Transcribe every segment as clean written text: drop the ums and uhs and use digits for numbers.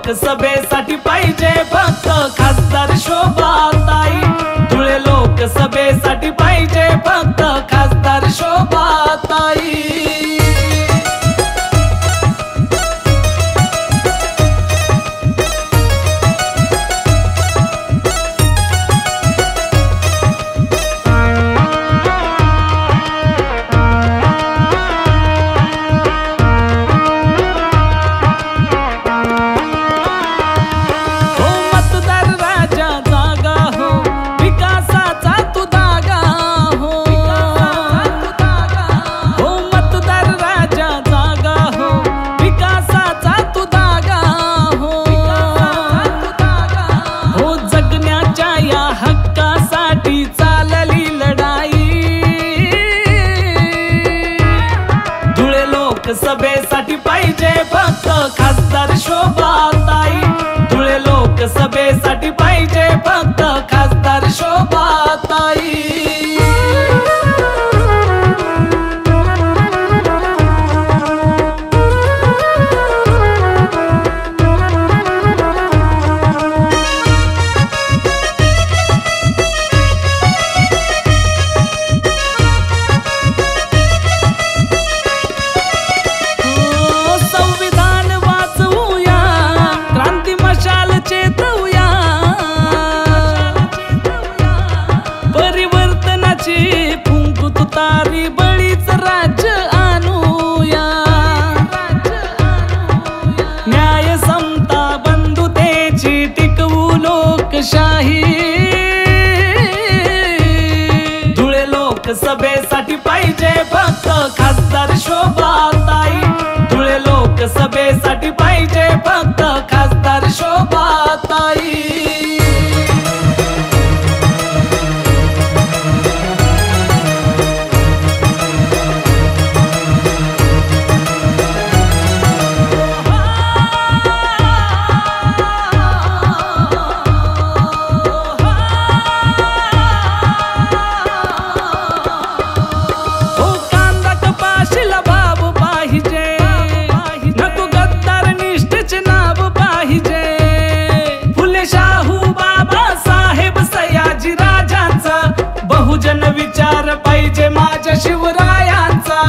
लोकसभेसाठी पाहिजे फक्त खासदार शोभाताई। धुळे लोकसभेसाठी पाहिजे फक्त खासदार शोभाताई। लोकसभेसाठी पाहिजे फक्त खासदार शोभाताई। धुळे लोकसभेसाठी पाहिजे फक्त खासदार शोभाताई। तारी बळीच राज्य आणूया, न्याय समता बंधुतेची टिकवू लोकशाही। धुळे लोकसभेसाठी पाहिजे फक्त खासदार शोभाताई। धुळे लोकसभेसाठी पाहिजे फक्त खासदार शोभाताई। बहुजन विचार पाहिजे माझ्या शिवरायांचा।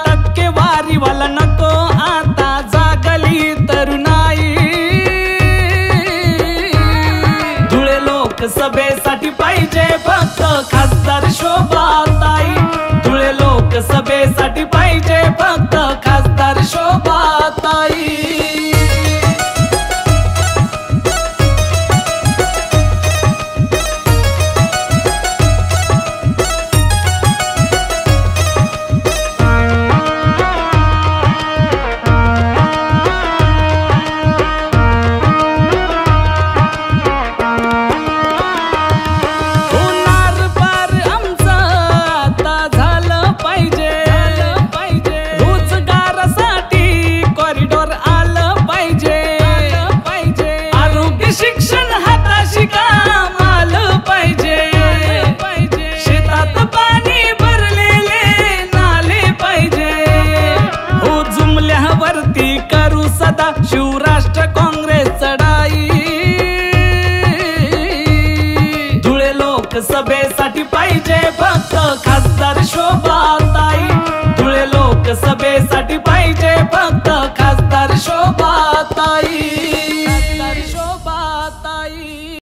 टक्केवारीवाला नको आता जागली तरुणाई। धुळे लोकसभेसाठी पाहिजे फक्त खासदार शोभाताई। धुळे लोकसभेसाठी पाहिजे फक्त खासदार शोभाताई। करू सदा शिवराष्ट्र काँग्रेस चढाई। धुळे लोकसभेसाठी पाहिजे फक्त खासदार शोभाताई। धुळे लोकसभे